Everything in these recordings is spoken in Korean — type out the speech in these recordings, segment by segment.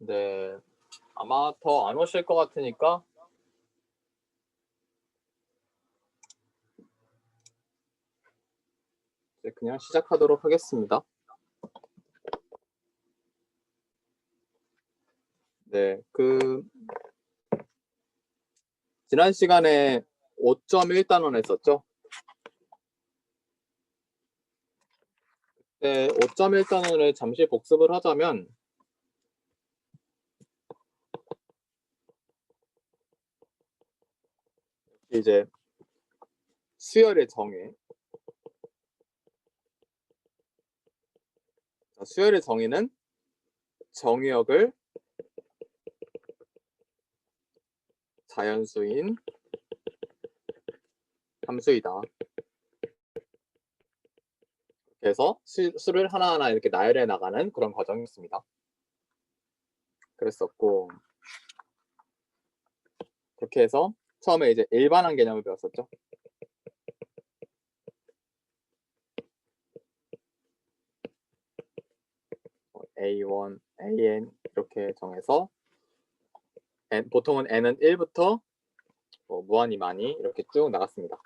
네, 아마 더 안 오실 것 같으니까 이제 그냥 시작하도록 하겠습니다. 네, 지난 시간에 5.1단원 했었죠? 네, 5.1단원을 잠시 복습을 하자면 이제 수열의 정의. 수열의 정의는 정의역을 자연수인 함수이다. 그래서 수를 하나하나 이렇게 나열해 나가는 그런 과정이었습니다. 그랬었고, 그렇게 해서 처음에 이제 일반항 개념을 배웠었죠. A1, AN 이렇게 정해서 보통은 n은 1부터 무한히 많이 이렇게 쭉 나갔습니다.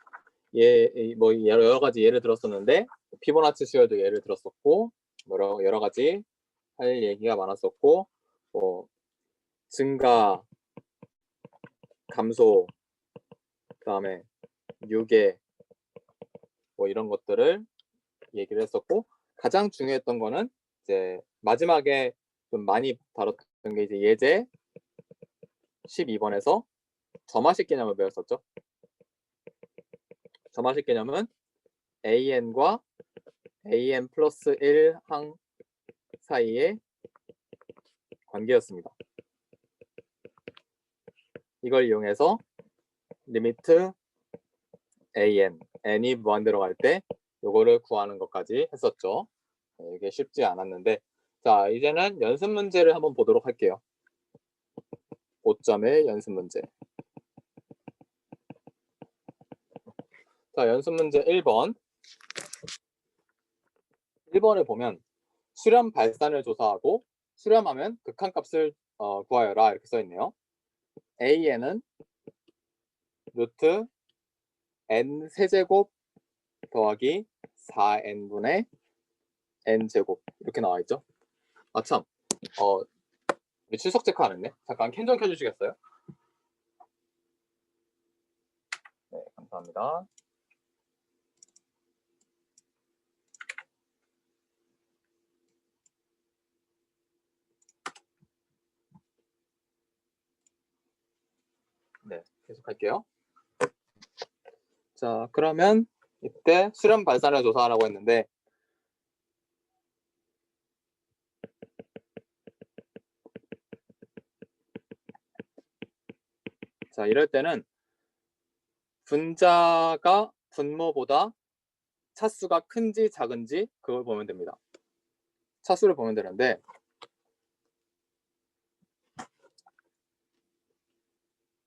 뭐 여러 가지 예를 들었었는데 피보나치 수열도 예를 들었었고 여러 가지 할 얘기가 많았었고 증가, 감소, 그다음에 유계 뭐 이런 것들을 얘기를 했었고 가장 중요했던 거는 이제 마지막에 좀 많이 다뤘던 게 이제 예제 12번에서 점화식 개념을 배웠었죠. 점화식 개념은 AN과 AN 플러스 1항 사이의 관계였습니다. 이걸 이용해서 리미트 AN, n이 무한대로 갈 때 요거를 구하는 것까지 했었죠. 이게 쉽지 않았는데 자 이제는 연습 문제를 한번 보도록 할게요. 5점의 연습 문제. 자 연습 문제 1번. 1번을 보면 수렴 발산을 조사하고 수렴하면 극한값을 구하여라 이렇게 써있네요. AN은 루트 n 세제곱 더하기 4n분의 n제곱 이렇게 나와있죠. 아참 출석 체크 안 했네. 잠깐 캔 좀 켜주시겠어요? 네 감사합니다. 네 계속 할게요. 자 그러면 이때 수렴 발산을 조사하라고 했는데 자 이럴 때는 분자가 분모보다 차수가 큰지 작은지 그걸 보면 됩니다. 차수를 보면 되는데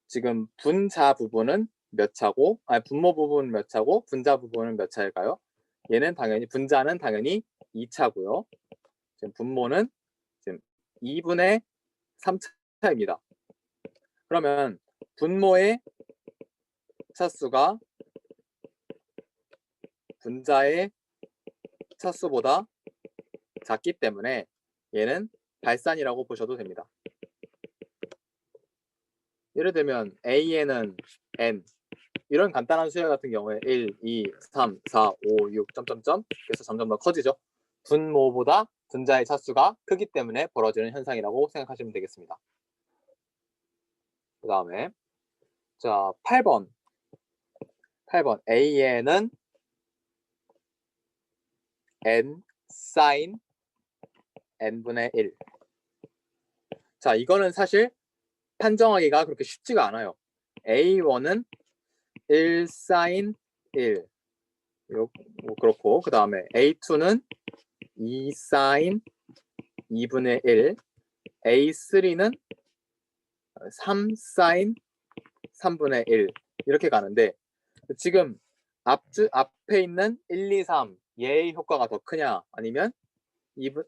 지금 분자 부분은 몇 차고 분모 부분은 몇 차고 분자 부분은 몇 차일까요? 얘는 당연히 분자는 당연히 2차고요. 지금 분모는 지금 2분의 3차입니다. 그러면 분모의 차수가 분자의 차수보다 작기 때문에 얘는 발산이라고 보셔도 됩니다. 예를 들면 AN은 N 이런 간단한 수열 같은 경우에 1, 2, 3, 4, 5, 6 점점점 그래서 점점 더 커지죠. 분모보다 분자의 차수가 크기 때문에 벌어지는 현상이라고 생각하시면 되겠습니다. 그 다음에 자 8번 AN은 N 사인 N분의 1. 자 이거는 사실 판정하기가 그렇게 쉽지가 않아요. A1은 1 사인 1 그렇고 그 다음에 A2는 2 사인 2분의 1 A3는 3 사인 3분의 1 이렇게 가는데 지금 앞에 있는 1, 2, 3 얘의 효과가 더 크냐 아니면 2분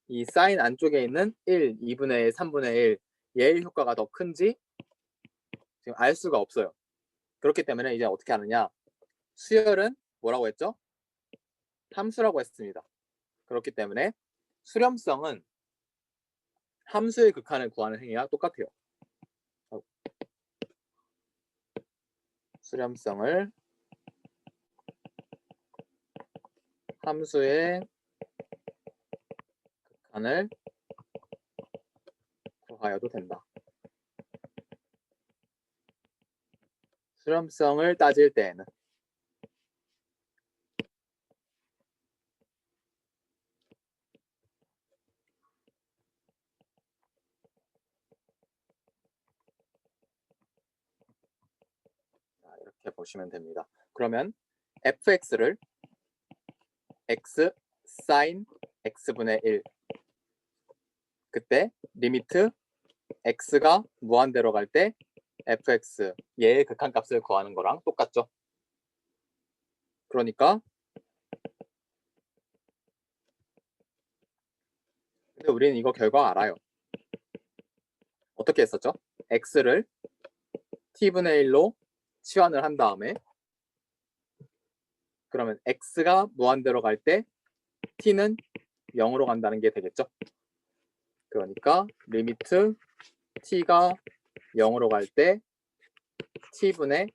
이 사인 안쪽에 있는 1, 2분의 1, 3분의 1 얘의 효과가 더 큰지 지금 알 수가 없어요. 그렇기 때문에 이제 어떻게 하느냐. 수열은 뭐라고 했죠? 함수라고 했습니다. 그렇기 때문에 수렴성은 함수의 극한을 구하는 행위와 똑같아요. 수렴성을 함수의 극한을 구하여도 된다. 수렴성을 따질 때에는 이렇게 보시면 됩니다. 그러면 fx를 x sin x분의 1 그때 리미트 x가 무한대로 갈 때 fx 얘의 극한값을 구하는 거랑 똑같죠. 그러니까 근데 우리는 이거 결과 알아요. 어떻게 했었죠? x를 t분의 1로 치환을 한 다음에 그러면 x가 무한대로 갈 때 t는 0으로 간다는 게 되겠죠. 그러니까 리미트 t가 0으로 갈 때 t분의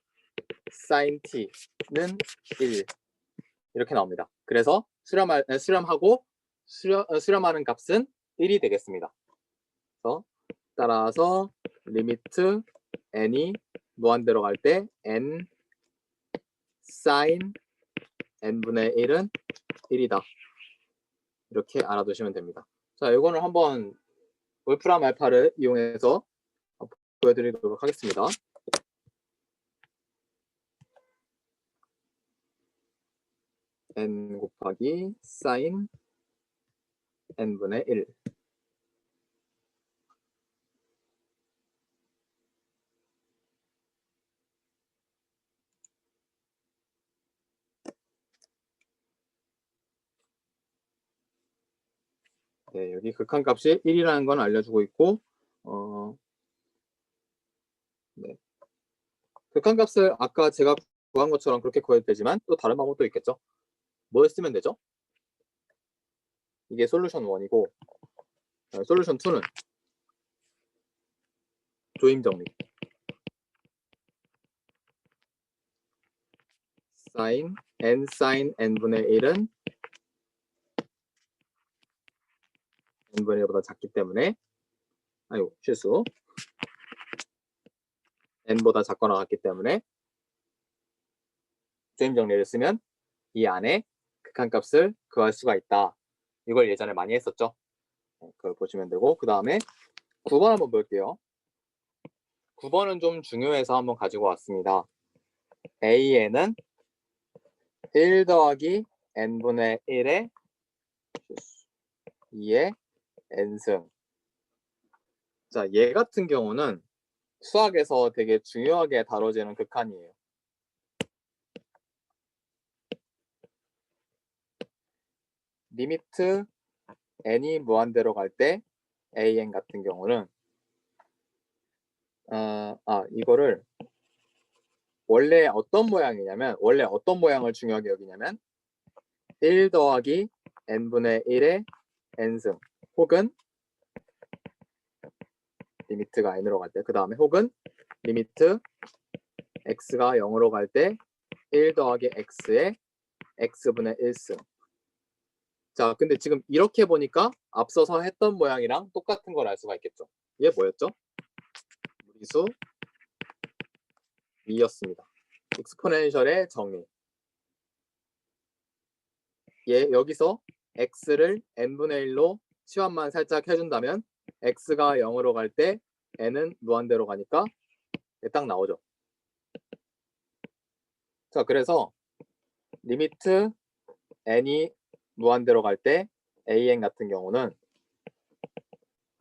sin t는 1 이렇게 나옵니다. 그래서 수렴하고 수렴하는 값은 1이 되겠습니다. 그래서 따라서 리미트 n이 무한대로 갈 때 n sin n분의 1은 1이다. 이렇게 알아두시면 됩니다. 자, 이거는 한번 울프람 알파를 이용해서 보여드리도록 하겠습니다. n 곱하기 sin n분의 1 네, 여기 극한값이 1이라는 건 알려주고 있고 네. 극한값을 아까 제가 구한 것처럼 그렇게 구해도 되지만 또 다른 방법도 있겠죠. 뭘 쓰면 되죠? 이게 솔루션 1이고 솔루션 2는 조임 정리 sin n sin n분의 1은 n분의 1보다 작기 때문에 아이고 실수 n보다 작거나 같기 때문에 조임 정리를 쓰면 이 안에 극한값을 구할 수가 있다. 이걸 예전에 많이 했었죠. 그걸 보시면 되고 그 다음에 9번 한번 볼게요. 9번은 좀 중요해서 한번 가지고 왔습니다. AN은 1 더하기 n분의 1의 2의 n승. 자, 얘 같은 경우는 수학에서 되게 중요하게 다뤄지는 극한이에요. 리미트 n이 무한대로 갈 때 an 같은 경우는 이거를 원래 어떤 모양을 중요하게 여기냐면 1 더하기 n분의 1의 n승 혹은 리미트가 n으로 갈 때 그 다음에 혹은 리미트 x가 0으로 갈 때 1 더하기 x의 x분의 1승. 자, 근데 지금 이렇게 보니까 앞서서 했던 모양이랑 똑같은 걸 알 수가 있겠죠. 얘 뭐였죠? 무리수 2였습니다. 익스포넨셜의 정의. 얘 여기서 x를 n분의 1로 치환만 살짝 해준다면 x가 0으로 갈 때 n은 무한대로 가니까 딱 나오죠. 자, 그래서 리미트 n이 무한대로 갈 때 an 같은 경우는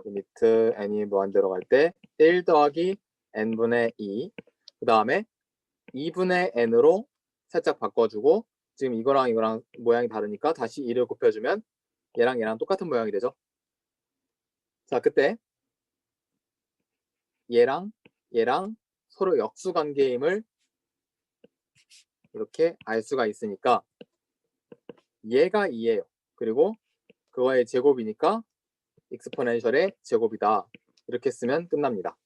리미트 n이 무한대로 갈 때 1 더하기 n분의 2 그 다음에 2분의 n으로 살짝 바꿔주고 지금 이거랑 모양이 다르니까 다시 2를 곱해주면 얘랑 똑같은 모양이 되죠. 자, 그때 얘랑 서로 역수관계임을 이렇게 알 수가 있으니까 얘가 2예요. 그리고 그거의 제곱이니까 익스포넨셜의 제곱이다. 이렇게 쓰면 끝납니다.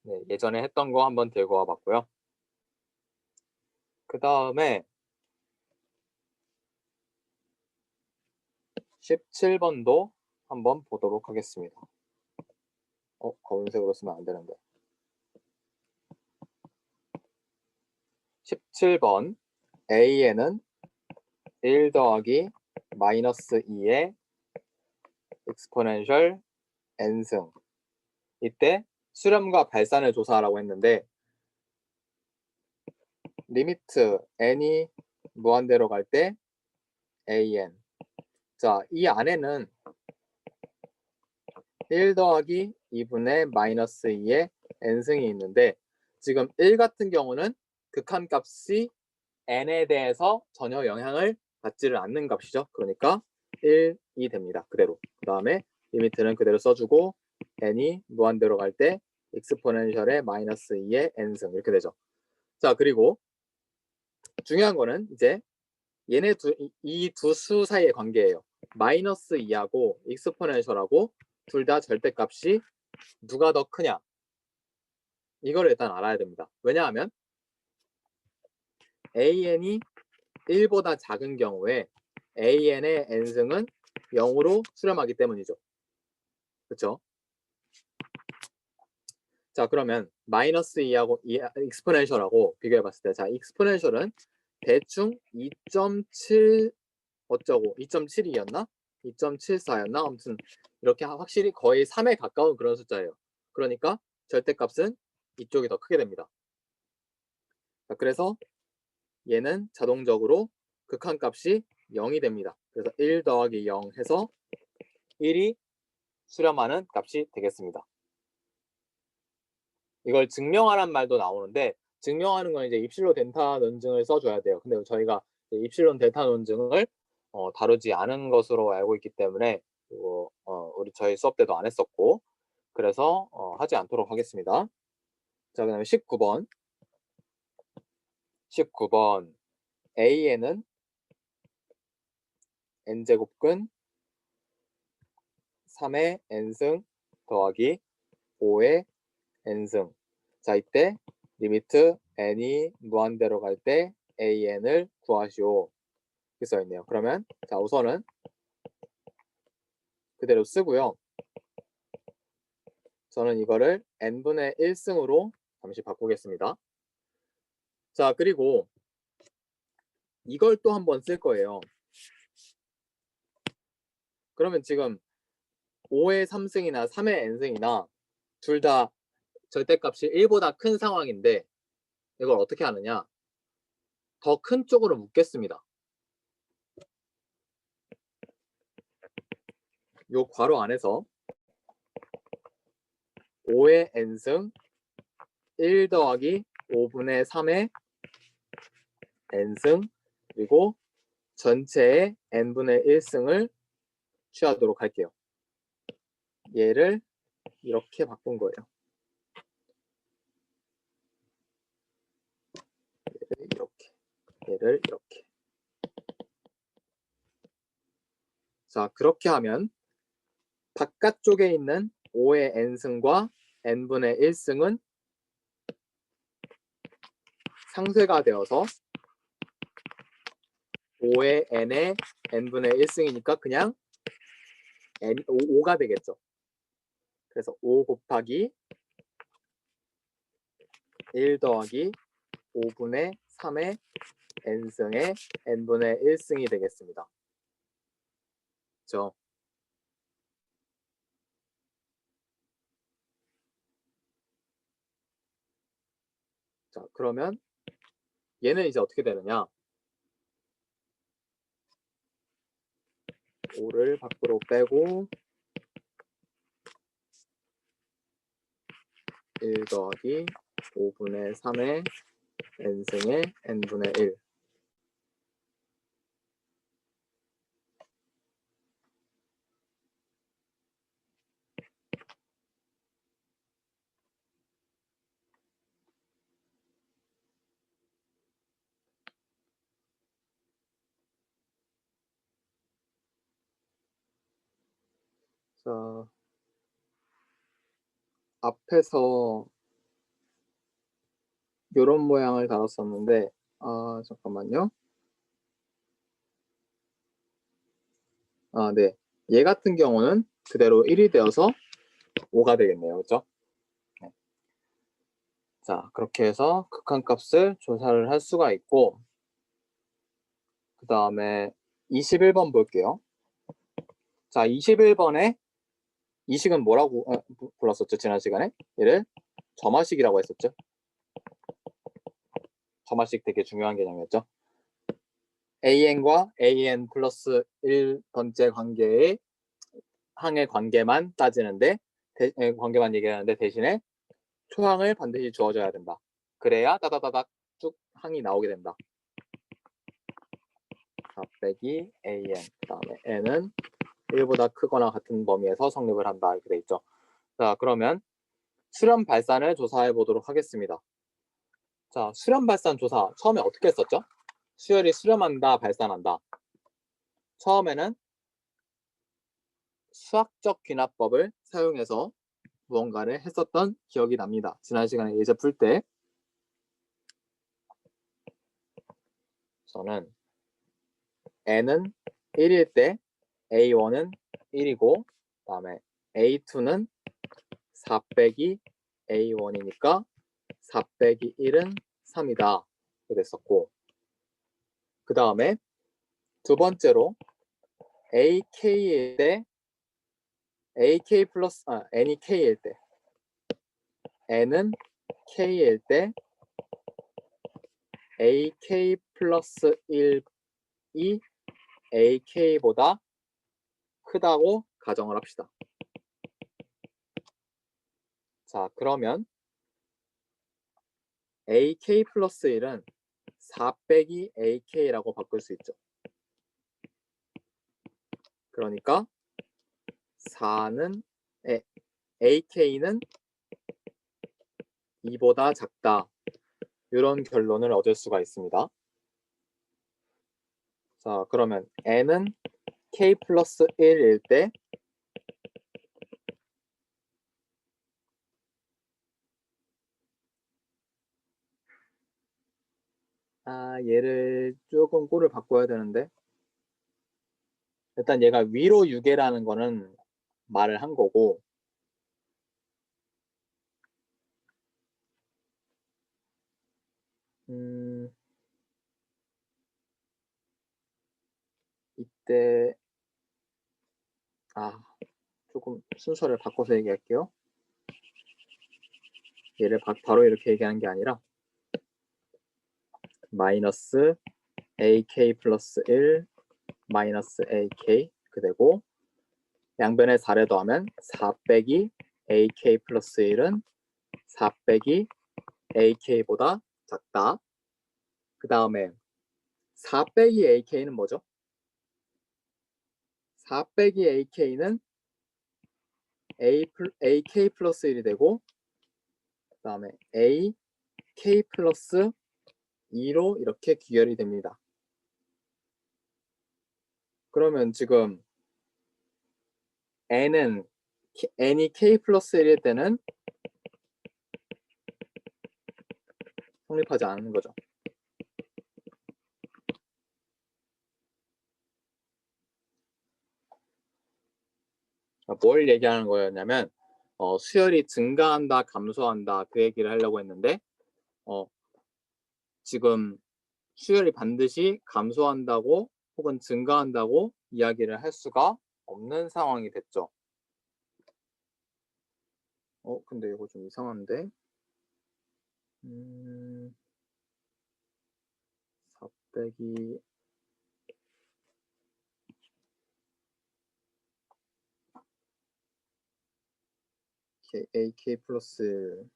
네, 예전에 했던 거 한번 들고 와봤고요. 그 다음에 17번도 한번 보도록 하겠습니다. 검은색으로 쓰면 안 되는데. 17번 A에는 1 더하기 마이너스 2의 익스포넨셜 n승. 이때 수렴과 발산을 조사하라고 했는데 리미트 n이 무한대로 갈 때 an. 자, 이 안에는 1 더하기 2분의 마이너스 2의 n승이 있는데 지금 1 같은 경우는 극한값이 n에 대해서 전혀 영향을 받지를 않는 값이죠. 그러니까 1이 됩니다. 그대로. 그 다음에 리미트는 그대로 써주고 n이 무한대로 갈 때 익스포넨셜의 마이너스 2의 n승 이렇게 되죠. 자, 그리고 중요한 거는 이제 얘네 이 두 수 사이의 관계예요. 마이너스 2하고 익스포넨셜하고 둘 다 절대값이 누가 더 크냐 이걸 일단 알아야 됩니다. 왜냐하면 an이 1보다 작은 경우에 an의 n승은 0으로 수렴하기 때문이죠. 그렇죠? 자, 그러면 마이너스 2하고 익스포넨셜하고 비교해 봤을 때 자, 익스포넨셜은 대충 2.7 어쩌고 2.72였나? 2.74였나? 아무튼 이렇게 확실히 거의 3에 가까운 그런 숫자예요. 그러니까 절대값은 이쪽이 더 크게 됩니다. 자, 그래서 얘는 자동적으로 극한값이 0이 됩니다. 그래서 1 더하기 0 해서 1이 수렴하는 값이 되겠습니다. 이걸 증명하란 말도 나오는데 증명하는 건 이제 입실로 덴타 논증을 써줘야 돼요. 근데 저희가 입실론 덴타 논증을 다루지 않은 것으로 알고 있기 때문에 우리 저희 수업 때도 안 했었고 그래서 하지 않도록 하겠습니다. 자, 그 다음에 19번 A에는 n제곱근 3의 n승 더하기 5의 n승. 자, 이때 리미트 n이 무한대로 갈 때 an을 구하시오. 이렇게 써있네요. 그러면 자, 우선은 그대로 쓰고요. 저는 이거를 n분의 1승으로 잠시 바꾸겠습니다. 자, 그리고 이걸 또 한번 쓸 거예요. 그러면 지금 5의 3승이나 3의 n승이나 둘 다 절대값이 1보다 큰 상황인데 이걸 어떻게 하느냐? 더 큰 쪽으로 묶겠습니다. 요 괄호 안에서 5의 n승 1 더하기 5분의 3의 n승 그리고 전체의 n분의 1승을 취하도록 할게요. 얘를 이렇게 바꾼 거예요. 얘를 이렇게. 자, 그렇게 하면 바깥쪽에 있는 5의 n승과 n분의 1승은 상쇄가 되어서 5의 n의 n분의 1승이니까 그냥 5가 되겠죠. 그래서 5 곱하기 1 더하기 5분의 3의 n승의 n분의 1승이 되겠습니다. 그렇죠? 자, 그러면 얘는 이제 어떻게 되느냐? 5를 밖으로 빼고 1 더하기 5분의 3의 n승의 n분의 1. 자, 앞에서 요런 모양을 다뤘었는데 잠깐만요. 네. 얘 같은 경우는 그대로 1이 되어서 5가 되겠네요. 그렇죠? 네. 자, 그렇게 해서 극한값을 조사를 할 수가 있고, 그 다음에 21번 볼게요. 자, 21번에 이 식은 뭐라고 불렀었죠? 지난 시간에? 얘를 점화식이라고 했었죠? 점화식 되게 중요한 개념이었죠? an과 an 플러스 1번째 관계의 항의 관계만 따지는데 관계만 얘기하는데 대신에 초항을 반드시 주어줘야 된다. 그래야 따다다닥 쭉 항이 나오게 된다. 4 빼기 an 그 다음에 n은 1보다 크거나 같은 범위에서 성립을 한다. 이렇게 돼 있죠. 자, 그러면 수렴 발산을 조사해 보도록 하겠습니다. 자, 수렴 발산 조사 처음에 어떻게 했었죠? 수열이 수렴한다, 발산한다. 처음에는 수학적 귀납법을 사용해서 무언가를 했었던 기억이 납니다. 지난 시간에 예제 풀 때 저는 n은 1일 때 a1은 1이고 그 다음에 a2는 4 빼기 a1이니까 4 빼기 1은 3이다. 이렇게 됐었고 그 다음에 두 번째로 ak일 때 ak 플러스 n이 k일 때 n은 k일 때 ak 플러스 1이 ak보다 크다고 가정을 합시다. 자, 그러면 ak 플러스 1은 4 빼기 ak라고 바꿀 수 있죠. 그러니까 4는 ak는 2보다 작다. 이런 결론을 얻을 수가 있습니다. 자, 그러면 n은 k 플러스 1일 때 얘를 조금 꼴을 바꿔야 되는데 일단 얘가 위로 유계라는 거는 말을 한 거고 이때 조금 순서를 바꿔서 얘기할게요. 얘를 바로 이렇게 얘기하는 게 아니라 마이너스 ak 플러스 1 마이너스 ak 그 되고 양변에 4를 더하면 4 빼기 ak 플러스 1은 4 빼기 ak보다 작다. 그 다음에 4 빼기 ak는 뭐죠? 4 빼기 ak는 ak 플러스 1이 되고 그 다음에 ak 플러스 2로 이렇게 귀결이 됩니다. 그러면 지금 n이 k 플러스 1일 때는 성립하지 않는 거죠. 뭘 얘기하는 거였냐면 수열이 증가한다, 감소한다 그 얘기를 하려고 했는데 지금 수열이 반드시 감소한다고 혹은 증가한다고 이야기를 할 수가 없는 상황이 됐죠. 근데 이거 좀 이상한데 4 빼기 ak 플러스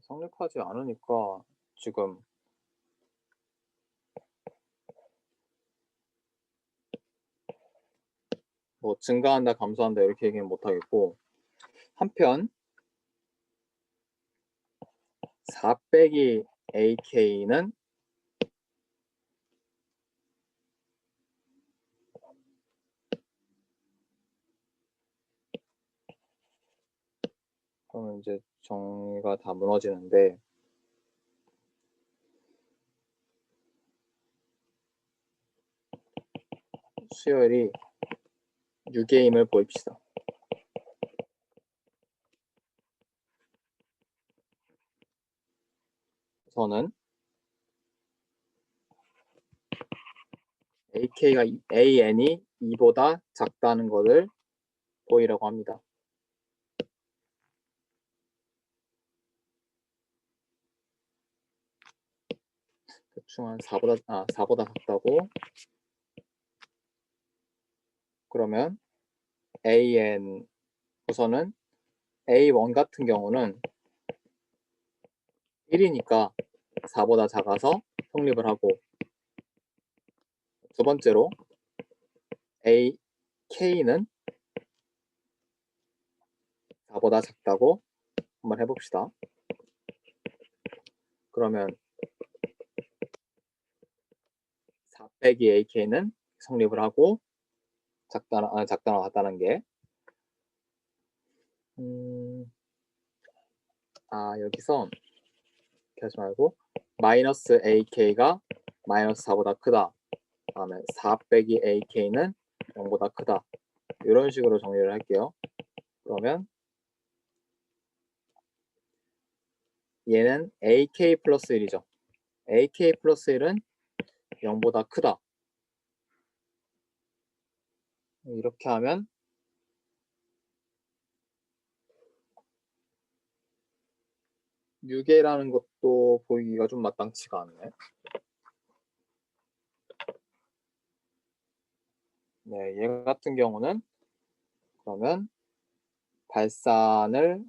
성립하지 않으니까 지금 뭐 증가한다, 감소한다 이렇게 얘기는 못하겠고, 한편 4 빼기 ak는 그러면 이제 정의가 다 무너지는데, 수열이 6의임을 보입시다. 저는 an이 2보다 작다는 것을 보이라고 합니다. 대충 한 4보다 작다고. 그러면 an 우선은 a1 같은 경우는 1이니까 4보다 작아서 성립을 하고, 두 번째로 ak는 4보다 작다고 한번 해봅시다. 그러면 4 빼기 ak는 성립을 하고, 작다나 같다는 게 여기서 이렇게 하지 말고 마이너스 ak가 마이너스 4보다 크다, 다음에 4 빼기 ak는 0보다 크다, 이런 식으로 정리를 할게요. 그러면 얘는 ak 플러스 1이죠. ak 플러스 1은 0보다 크다. 이렇게 하면 유계라는 것도 보이기가 좀 마땅치가 않네. 네, 얘 같은 경우는 그러면 발산을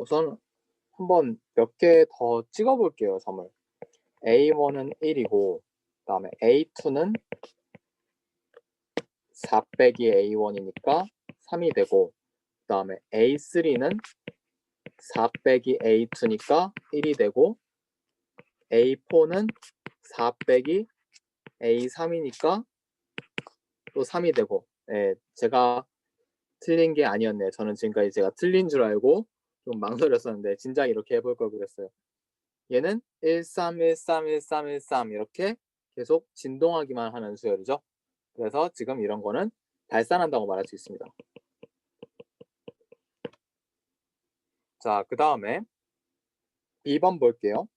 우선 한번 몇 개 더 찍어 볼게요. 점을. A1은 1이고, 그 다음에 A2는 4 빼기 A1이니까 3이 되고, 그 다음에 A3는 4 빼기 A2니까 1이 되고, A4는 4 빼기 A3이니까 또 3이 되고. 네, 제가 틀린 게 아니었네요. 저는 지금까지 제가 틀린 줄 알고 좀 망설였었는데 진작 이렇게 해볼 걸 그랬어요. 얘는 13, 13, 13, 13 이렇게 계속 진동하기만 하는 수열이죠. 그래서 지금 이런 거는 발산한다고 말할 수 있습니다. 자, 그 다음에 B번 볼게요.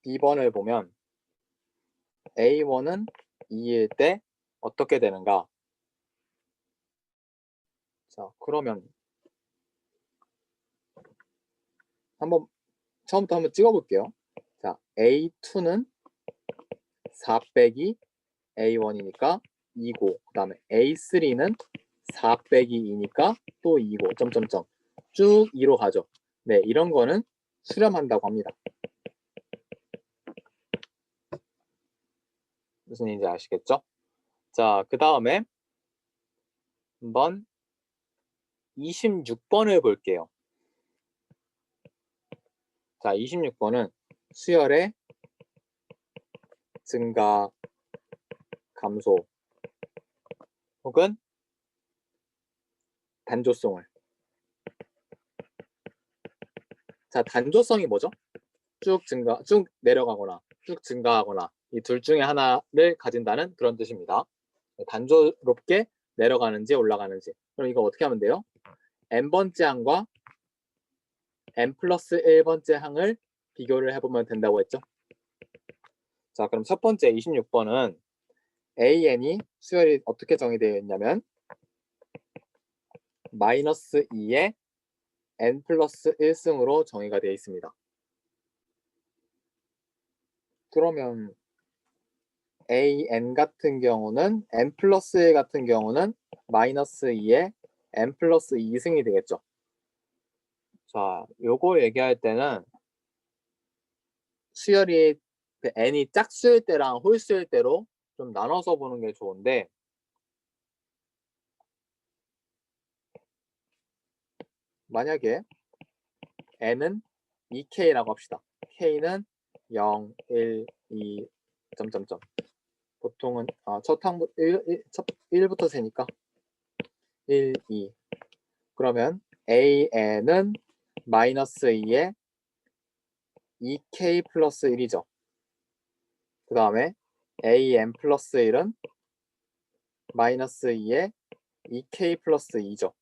B번을 보면 A1은 2일 때 어떻게 되는가? 자, 그러면 처음부터 한번 찍어볼게요. 자, A2는 4 빼기 A1이니까 2고, 그 다음에 A3는 4 빼기 2니까 또 2고, 점점점 쭉 2로 가죠. 네, 이런 거는 수렴한다고 합니다. 무슨 얘기인지 아시겠죠? 자, 그 다음에 한번 26번을 볼게요. 자, 26번은 수열의 증가, 감소 혹은 단조성을. 자, 단조성이 뭐죠? 쭉 내려가거나 쭉 증가하거나 이 둘 중에 하나를 가진다는 그런 뜻입니다. 단조롭게 내려가는지 올라가는지. 그럼 이거 어떻게 하면 돼요? n번째 항과 n 플러스 1번째 항을 비교를 해보면 된다고 했죠. 자, 그럼 첫 번째 26번은 an이 수열이 어떻게 정의되어 있냐면 마이너스 2에 n 플러스 1승으로 정의가 되어 있습니다. 그러면 an 같은 경우는 n 플러스 1 같은 경우는 마이너스 2에 n 플러스 2승이 되겠죠. 자, 요거 얘기할 때는 수열이 그 n이 짝수일 때랑 홀수일 때로 좀 나눠서 보는 게 좋은데, 만약에 n은 2k라고 합시다. k는 0, 1, 2, 점점점. 보통은 첫 항부 1부터 세니까 1, 2. 그러면 an은 마이너스 2에 2k 플러스 1이죠. 그 다음에 an 플러스 1은 마이너스 2에 2k 플러스 2죠.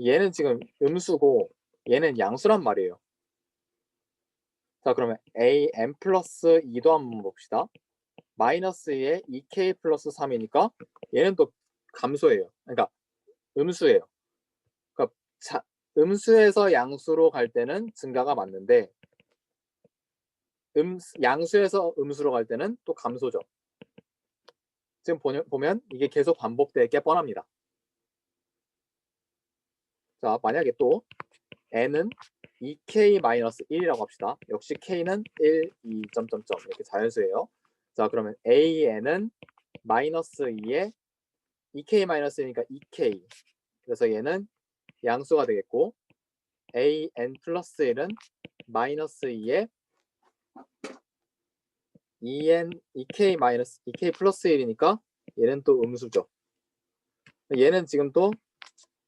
얘는 지금 음수고 얘는 양수란 말이에요. 자, 그러면 an 플러스 2도 한번 봅시다. 마이너스 2에 2k 플러스 3이니까 얘는 또 감소예요. 그러니까 음수예요. 그러니까 음수에서 양수로 갈 때는 증가가 맞는데 양수에서 음수로 갈 때는 또 감소죠. 지금 보면 이게 계속 반복될 게 뻔합니다. 자, 만약에 또 n은 2k-1이라고 합시다. 역시 k는 1, 2, 점점점 이렇게 자연수예요. 자, 그러면 an은 마이너스 2에 2k-1이니까 2k. 그래서 얘는 양수가 되겠고 an 플러스 1은 마이너스 2에 2k 마이너스 2k 플러스 1이니까 얘는 또 음수죠. 얘는 지금 또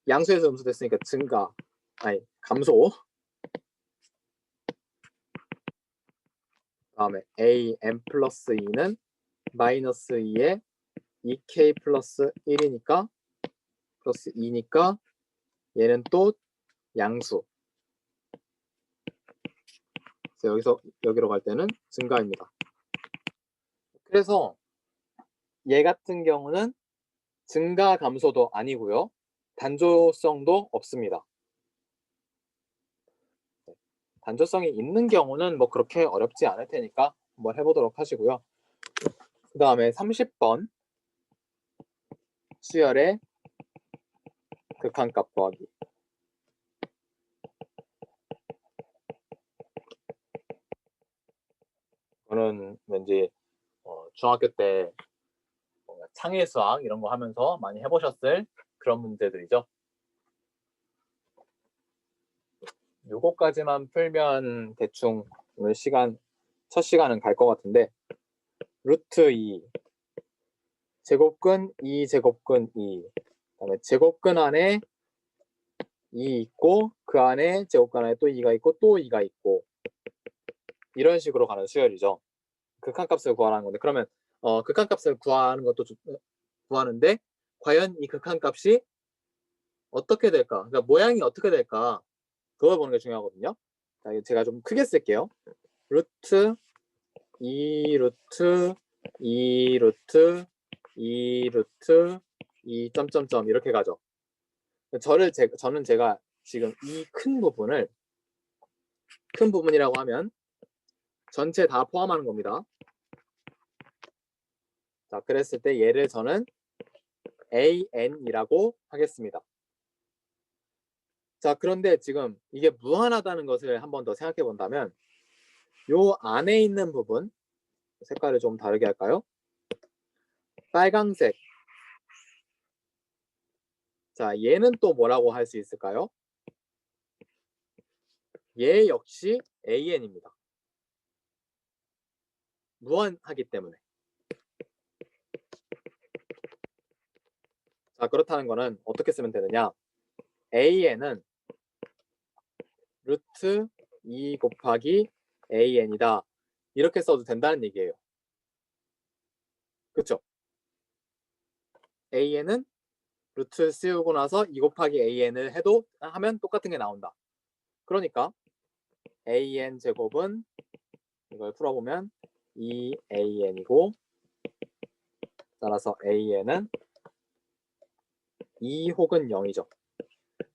양수에서 음수 됐으니까 감소. 다음에 an 플러스 2는 마이너스 2에 2k 플러스 1이니까 플러스 2니까 얘는 또 양수. 그래서 여기서 여기로 갈 때는 증가입니다. 그래서 얘 같은 경우는 증가 감소도 아니고요. 단조성도 없습니다. 단조성이 있는 경우는 뭐 그렇게 어렵지 않을 테니까 한번 해보도록 하시고요. 그 다음에 30번 수열의 극한값 구하기. 저는 왠지 중학교 때 창의 수학 이런 거 하면서 많이 해보셨을 그런 문제들이죠. 요거까지만 풀면 대충 오늘 첫 시간은 갈 것 같은데, 루트 2, 제곱근 2, 제곱근 2, 그다음에 제곱근 안에 2 있고 그 안에 제곱근 안에 또 2가 있고 또 2가 있고 이런 식으로 가는 수열이죠. 극한값을 구하라는 건데, 그러면 극한값을 구하는 것도 구하는데 과연 이 극한값이 어떻게 될까? 그러니까 모양이 어떻게 될까? 그걸 보는 게 중요하거든요. 자, 제가 좀 크게 쓸게요. 루트 2 루트 2 루트 2 루트 2 점점점 이렇게 가죠. 저는 제가 지금 이 큰 부분이라고 하면 전체 다 포함하는 겁니다. 자, 그랬을 때 얘를 저는 an이라고 하겠습니다. 자, 그런데 지금 이게 무한하다는 것을 한 번 더 생각해 본다면 요 안에 있는 부분, 색깔을 좀 다르게 할까요? 빨강색. 자, 얘는 또 뭐라고 할 수 있을까요? 얘 역시 an입니다. 무한하기 때문에. 자, 그렇다는 거는 어떻게 쓰면 되느냐? an은 루트 2 곱하기 an이다. 이렇게 써도 된다는 얘기예요. 그렇죠? an은 루트 씌우고 나서 2 곱하기 an을 하면 똑같은 게 나온다. 그러니까 an 제곱은 이걸 풀어보면 2an이고 따라서 an은 2 혹은 0이죠.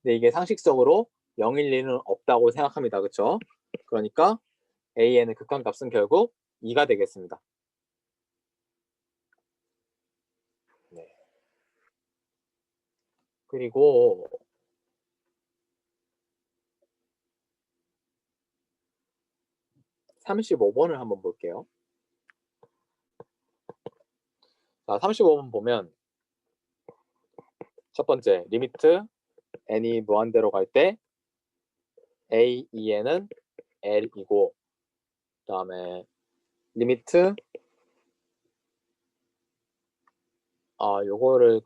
근데 이게 상식적으로 0일 리는 없다고 생각합니다. 그렇죠? 그러니까 an의 극한값은 결국 2가 되겠습니다. 네. 그리고 35번을 한번 볼게요. 자, 35번 보면 첫 번째 리미트 n이 무한대로 갈 때 a, 2n은 l이고, 그 다음에 리미트 요거를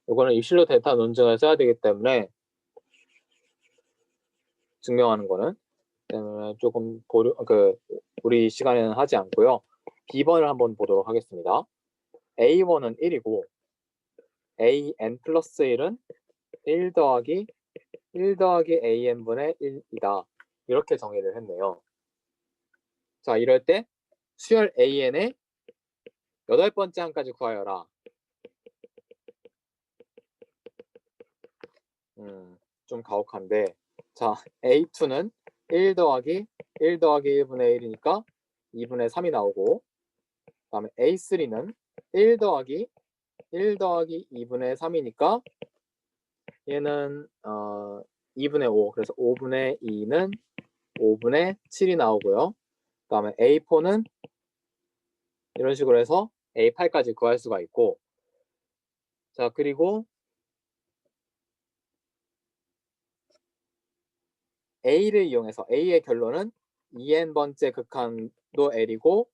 요거는 입실로 데이터 논증을 써야 되기 때문에 증명하는 거는 때문에 조금 우리 시간에는 하지 않고요. B번을 한번 보도록 하겠습니다. A1은 1이고 AN 플러스 1은 1 더하기 AN분의 1이다. 이렇게 정의를 했네요. 자, 이럴 때 수열 AN의 8번째 항까지 구하여라. 좀 가혹한데, 자, A2는 1 더하기 1분의 1이니까 2분의 3이 나오고, 그 다음에 A3는 1 더하기 2분의 3이니까 얘는 2분의 5, 그래서 5분의 2는 5분의 7이 나오고요. 그 다음에 A4는 이런 식으로 해서 A8까지 구할 수가 있고, 자, 그리고 A를 이용해서 A의 결론은 2n번째 극한도 L이고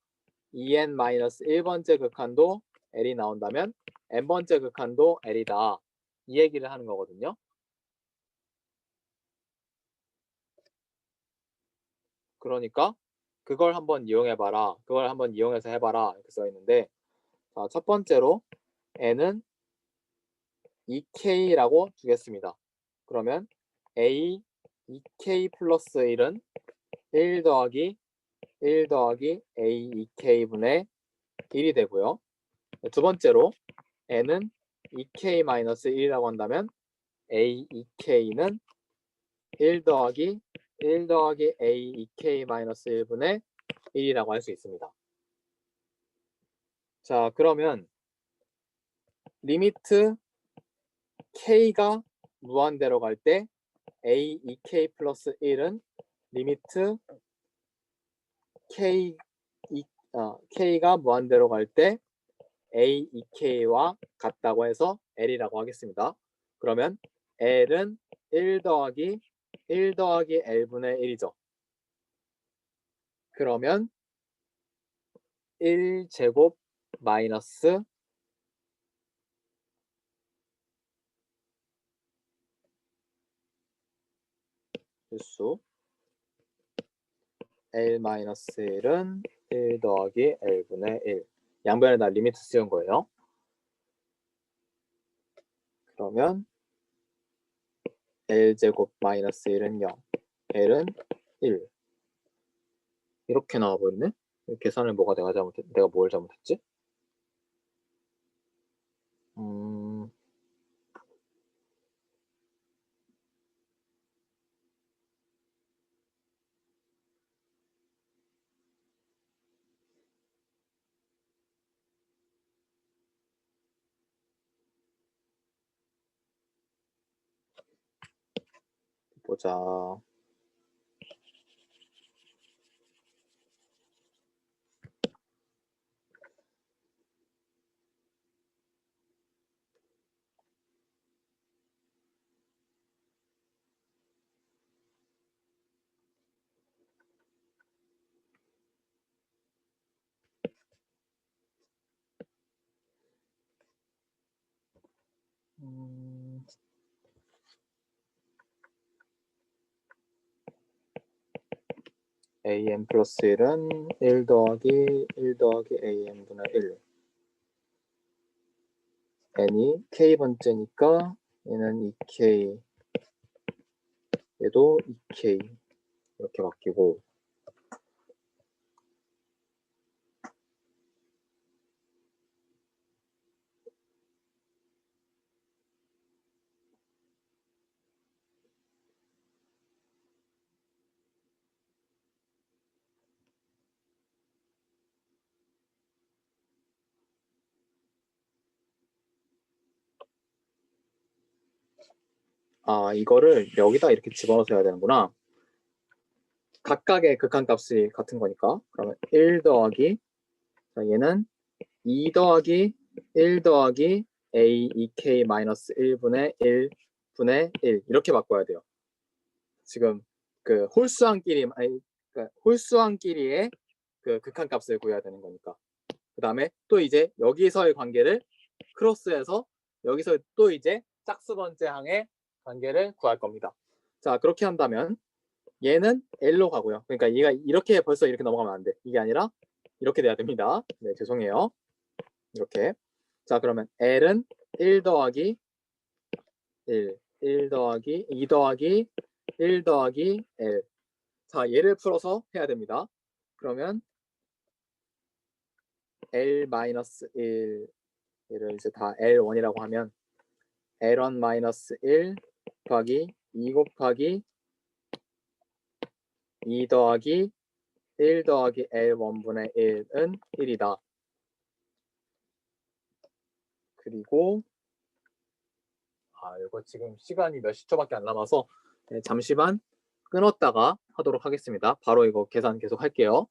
2n-1번째 극한도 L이 나온다면 n번째 극한도 L이다. 이 얘기를 하는 거거든요. 그러니까 그걸 한번 이용해봐라. 그걸 한번 이용해서 해봐라. 이렇게 써 있는데, 자, 첫 번째로 n은 2k라고 주겠습니다. 그러면 a 2k 플러스 1은 1 더하기 a 2k분의 1이 되고요. 두 번째로 n은 2k-1이라고 한다면 a 2k는 1 더하기 a 2k-1분의 1이라고 할 수 있습니다. 자, 그러면 리미트 k가 무한대로 갈 때 a 2k 플러스 1은 리미트 k가 무한대로 갈 때 a 2k와 같다고 해서 l이라고 하겠습니다. 그러면 l은 1 더하기 l분의 1이죠. 그러면 1제곱 마이너스 실수 L-1은 1 더하기 L분의 1. 양변에다 리미트 씌운 거예요. 그러면 L제곱 마이너스 1은 0, L은 1. 이렇게 나와버리네? 계산을 내가 뭘 잘못했지? 보자. am 플러스 1은 1 더하기 am분의 1. n이 k번째니까 얘는 2k, 얘도 2k 이렇게 바뀌고, 이거를 여기다 이렇게 집어넣어서 해야 되는구나. 각각의 극한값이 같은 거니까 그러면 1 더하기 자, 얘는 2 더하기 1 더하기 a 2k 마이너스 1분의 1분의 1 이렇게 바꿔야 돼요. 지금 그 홀수함끼리 아니 그러니까 홀수함끼리의 그 극한값을 구해야 되는 거니까. 그 다음에 또 이제 여기서의 관계를 크로스해서 여기서 또 이제 짝수 번째 항의 관계를 구할 겁니다. 자 그렇게 한다면 얘는 L로 가고요. 그러니까 얘가 이렇게 벌써 이렇게 넘어가면 안 돼. 이게 아니라 이렇게 돼야 됩니다. 네 죄송해요. 이렇게. 자 그러면 L은 1 더하기 1 더하기 2 더하기 1 더하기 L. 자 얘를 풀어서 해야 됩니다. 그러면 L-1 얘를 이제 다 L1이라고 하면 L1-1 더하기 2 곱하기 2 더하기 1 더하기 L1분의 1은 1이다. 그리고 이거 지금 시간이 몇 시초밖에 안 남아서 네, 잠시만 끊었다가 하도록 하겠습니다. 바로 이거 계산 계속 할게요.